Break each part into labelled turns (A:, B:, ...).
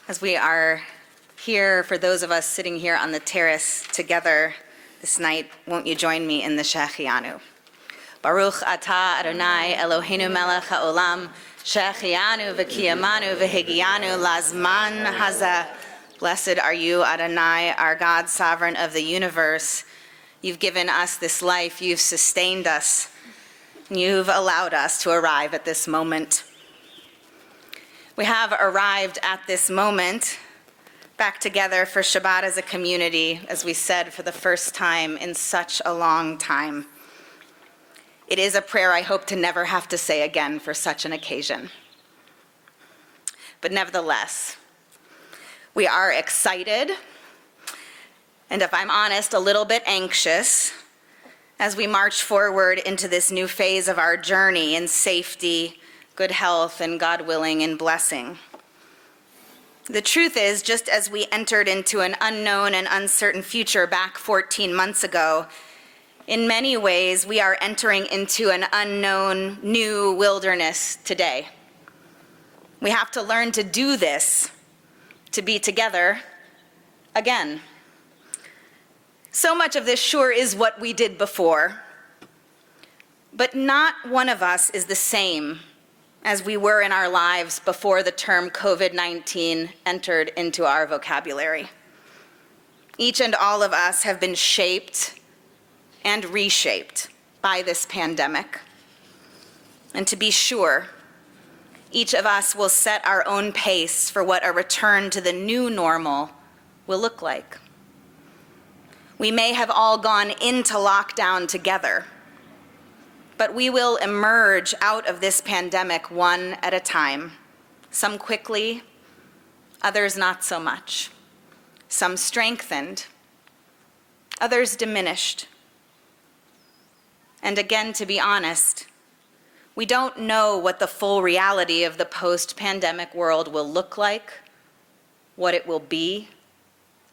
A: As we are here, for those of us sitting here on the terrace together this night, won't you join me in the Shechianu? Baruch atah Adonai Eloheinu melech haolam, Shechianu v'kiyamanu v'higianu lazman hazeh. Blessed are you, Adonai, our God, sovereign of the universe. You've given us this life, you've sustained us, and you've allowed us to arrive at this moment. We have arrived at this moment back together for Shabbat as a community, as we said, for the first time in such a long time. It is a prayer I hope to never have to say again for such an occasion. But nevertheless, we are excited, and if I'm honest, a little bit anxious as we march forward into this new phase of our journey in safety, good health, and God willing, in blessing. The truth is, just as we entered into an unknown and uncertain future back 14 months ago, in many ways we are entering into an unknown new wilderness today. We have to learn to do this, to be together again. So much of this sure is what we did before, but not one of us is the same as we were in our lives before the term COVID-19 entered into our vocabulary. Each and all of us have been shaped and reshaped by this pandemic. And to be sure, each of us will set our own pace for what a return to the new normal will look like. We may have all gone into lockdown together, but we will emerge out of this pandemic one at a time. Some quickly, others not so much. Some strengthened, others diminished. And again, to be honest, we don't know what the full reality of the post-pandemic world will look like, what it will be,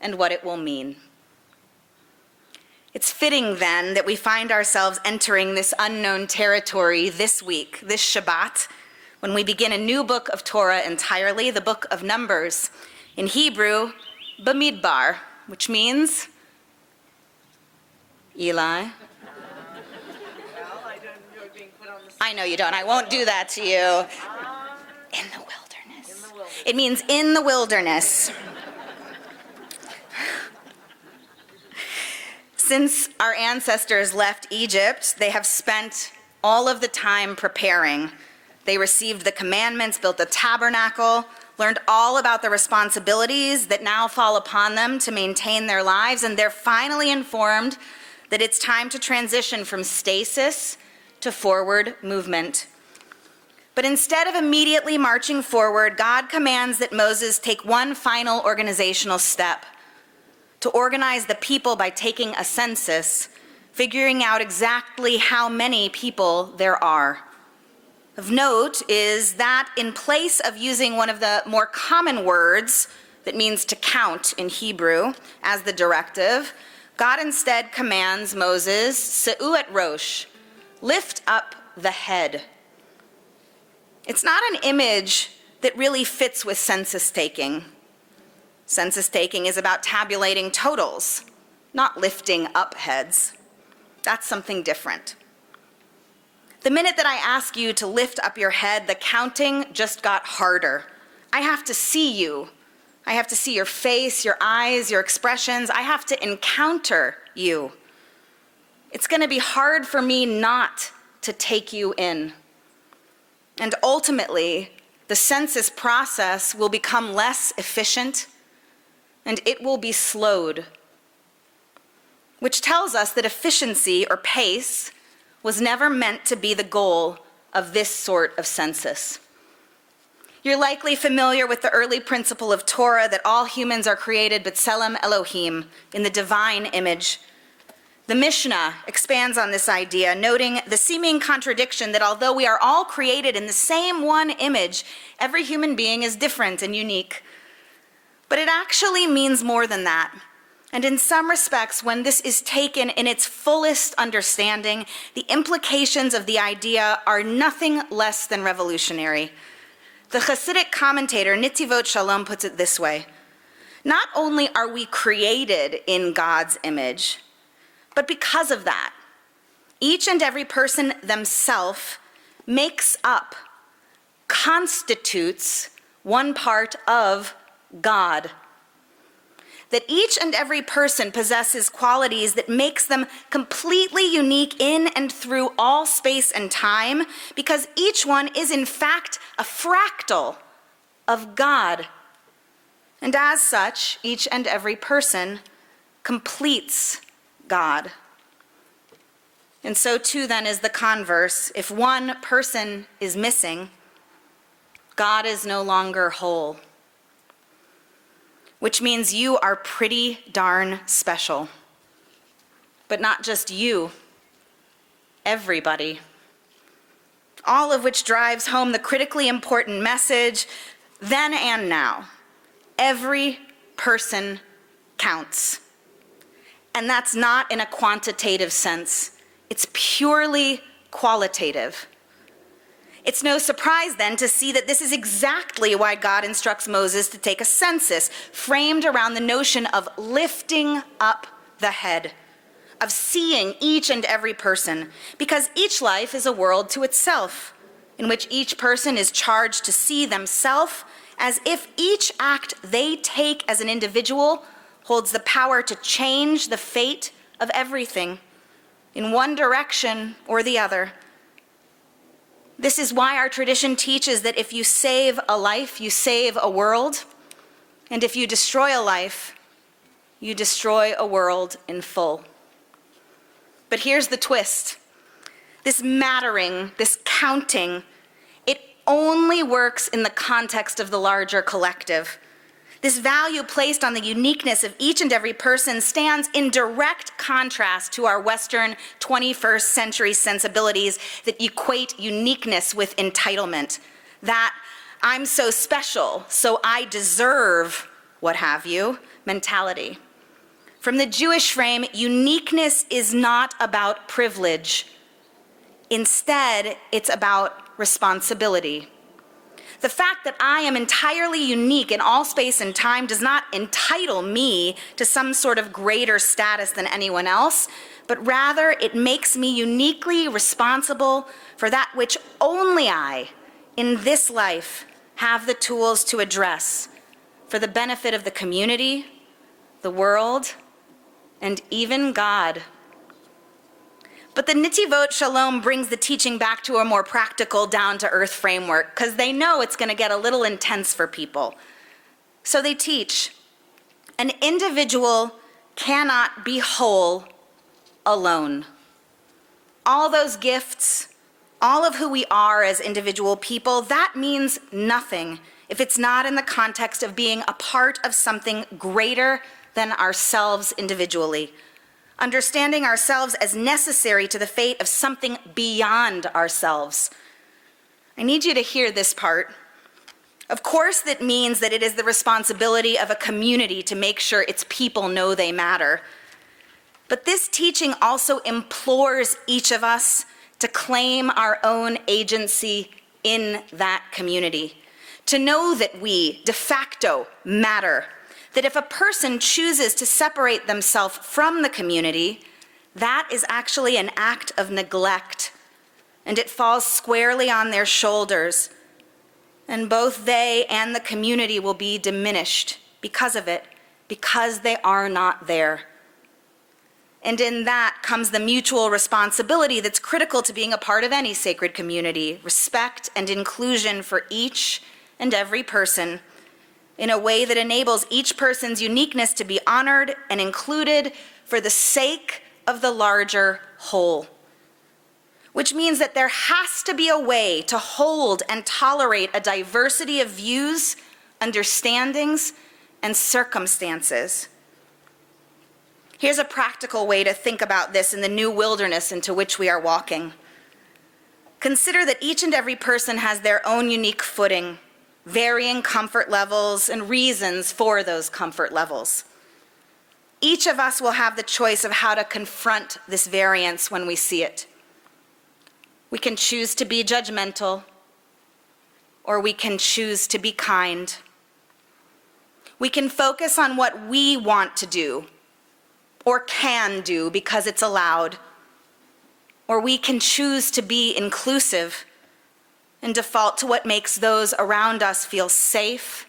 A: and what it will mean. It's fitting then that we find ourselves entering this unknown territory this week, this Shabbat, when we begin a new book of Torah entirely, the book of Numbers. In Hebrew, Bamidbar, which means, Eli? I know you don't. I won't do that to you. In the wilderness. It means in the wilderness. Since our ancestors left Egypt, they have spent all of the time preparing. They received the commandments, built the tabernacle, learned all about the responsibilities that now fall upon them to maintain their lives, and they're finally informed that it's time to transition from stasis to forward movement. But instead of immediately marching forward, God commands that Moses take one final organizational step: to organize the people by taking a census, figuring out exactly how many people there are. Of note is that in place of using one of the more common words that means to count in Hebrew as the directive, God instead commands Moses, Se'u et rosh, lift up the head. It's not an image that really fits with census taking. Census taking is about tabulating totals, not lifting up heads. That's something different. The minute that I ask you to lift up your head, the counting just got harder. I have to see you. I have to see your face, your eyes, your expressions. I have to encounter you. It's going to be hard for me not to take you in. And ultimately, the census process will become less efficient, and it will be slowed, which tells us that efficiency or pace was never meant to be the goal of this sort of census. You're likely familiar with the early principle of Torah that all humans are created b'tselem Elohim, in the divine image. The Mishnah expands on this idea, noting the seeming contradiction that although we are all created in the same one image, every human being is different and unique. But it actually means more than that. And in some respects, when this is taken in its fullest understanding, the implications of the idea are nothing less than revolutionary. The Hasidic commentator Nitzivot Shalom puts it this way: not only are we created in God's image, but because of that, each and every person themselves makes up, constitutes one part of God. That each and every person possesses qualities that makes them completely unique in and through all space and time, because each one is in fact a fractal of God. And as such, each and every person completes God. And so too then is the converse. If one person is missing, God is no longer whole. Which means you are pretty darn special. But not just you, everybody. All of which drives home the critically important message, then and now. Every person counts. And that's not in a quantitative sense. It's purely qualitative. It's no surprise then to see that this is exactly why God instructs Moses to take a census framed around the notion of lifting up the head, of seeing each and every person, because each life is a world to itself, in which each person is charged to see themselves as if each act they take as an individual holds the power to change the fate of everything in one direction or the other. This is why our tradition teaches that if you save a life, you save a world, and if you destroy a life, you destroy a world in full. But here's the twist. This mattering, this counting, it only works in the context of the larger collective. This value placed on the uniqueness of each and every person stands in direct contrast to our Western 21st century sensibilities that equate uniqueness with entitlement. That I'm so special, so I deserve what have you mentality. From the Jewish frame, uniqueness is not about privilege. Instead, it's about responsibility. The fact that I am entirely unique in all space and time does not entitle me to some sort of greater status than anyone else, but rather it makes me uniquely responsible for that which only I, in this life, have the tools to address for the benefit of the community, the world, and even God. But the Nitzivot Shalom brings the teaching back to a more practical, down-to-earth framework, because they know it's going to get a little intense for people. So they teach, an individual cannot be whole alone. All those gifts, all of who we are as individual people, that means nothing if it's not in the context of being a part of something greater than ourselves individually. Understanding ourselves as necessary to the fate of something beyond ourselves. I need you to hear this part. Of course, that means that it is the responsibility of a community to make sure its people know they matter. But this teaching also implores each of us to claim our own agency in that community, to know that we de facto matter. That if a person chooses to separate themselves from the community, that is actually an act of neglect, and it falls squarely on their shoulders, and both they and the community will be diminished because of it, because they are not there. And in that comes the mutual responsibility that's critical to being a part of any sacred community, respect and inclusion for each and every person, in a way that enables each person's uniqueness to be honored and included for the sake of the larger whole. Which means that there has to be a way to hold and tolerate a diversity of views, understandings, and circumstances. Here's a practical way to think about this in the new wilderness into which we are walking. Consider that each and every person has their own unique footing, varying comfort levels and reasons for those comfort levels. Each of us will have the choice of how to confront this variance when we see it. We can choose to be judgmental. or we can choose to be kind. We can focus on what we want to do or can do because it's allowed, or we can choose to be inclusive and default to what makes those around us feel safe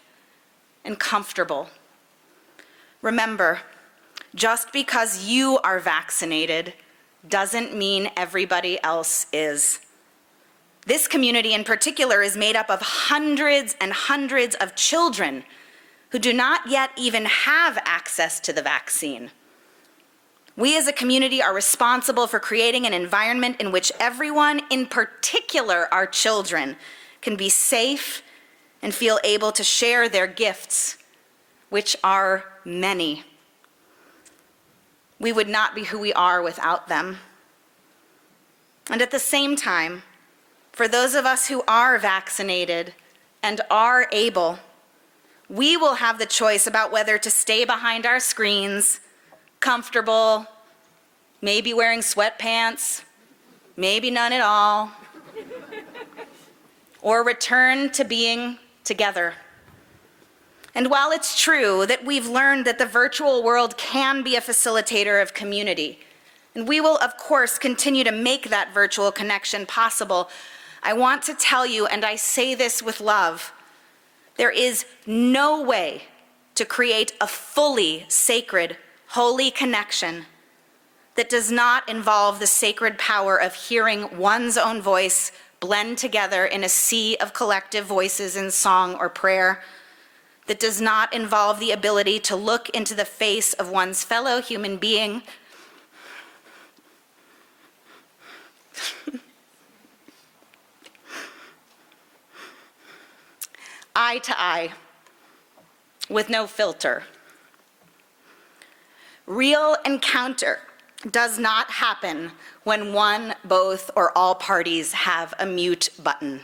A: and comfortable. Remember, just because you are vaccinated doesn't mean everybody else is. This community in particular is made up of hundreds and hundreds of children who do not yet even have access to the vaccine. We as a community are responsible for creating an environment in which everyone, in particular our children, can be safe and feel able to share their gifts, which are many. We would not be who we are without them. And at the same time, for those of us who are vaccinated and are able, we will have the choice about whether to stay behind our screens, comfortable, maybe wearing sweatpants, maybe none at all, or return to being together. And while it's true that we've learned that the virtual world can be a facilitator of community, and we will, of course, continue to make that virtual connection possible, I want to tell you, and I say this with love, there is no way to create a fully sacred, holy connection that does not involve the sacred power of hearing one's own voice blend together in a sea of collective voices in song or prayer, that does not involve the ability to look into the face of one's fellow human being eye to eye, with no filter. Real encounter does not happen when one, both, or all parties have a mute button.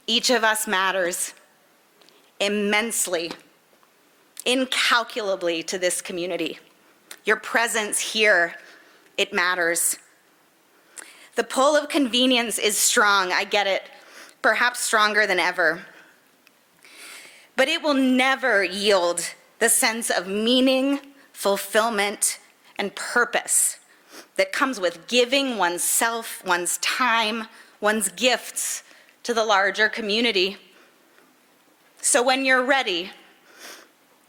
A: Each of us matters immensely, incalculably to this community. Your presence here, it matters. The pull of convenience is strong, I get it, perhaps stronger than ever. But it will never yield the sense of meaning, fulfillment, and purpose that comes with giving oneself, one's time, one's gifts to the larger community. So when you're ready,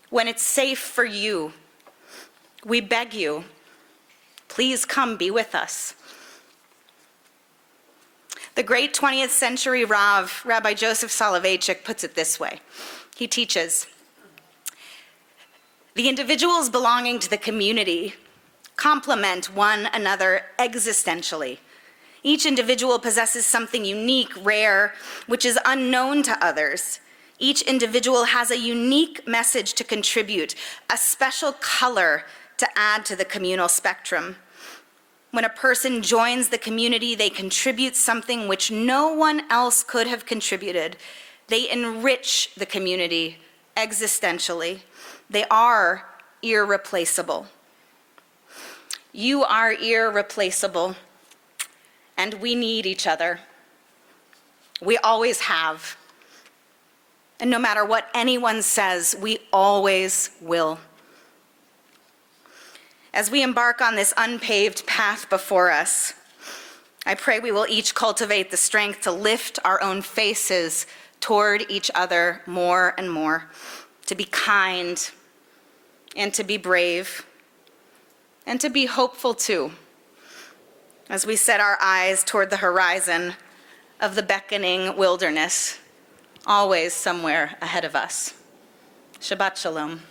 A: when it's safe for you, we beg you, please come be with us. The great 20th century Rav, Rabbi Joseph Soloveitchik, puts it this way. He teaches, the individuals belonging to the community complement one another existentially. Each individual possesses something unique, rare, which is unknown to others. Each individual has a unique message to contribute, a special color to add to the communal spectrum. When a person joins the community, they contribute something which no one else could have contributed. They enrich the community existentially. They are irreplaceable. You are irreplaceable, and we need each other. We always have. And no matter what anyone says, we always will. As we embark on this unpaved path before us, I pray we will each cultivate the strength to lift our own faces toward each other more and more, to be kind and to be brave and to be hopeful too, as we set our eyes toward the horizon of the beckoning wilderness, always somewhere ahead of us. Shabbat Shalom.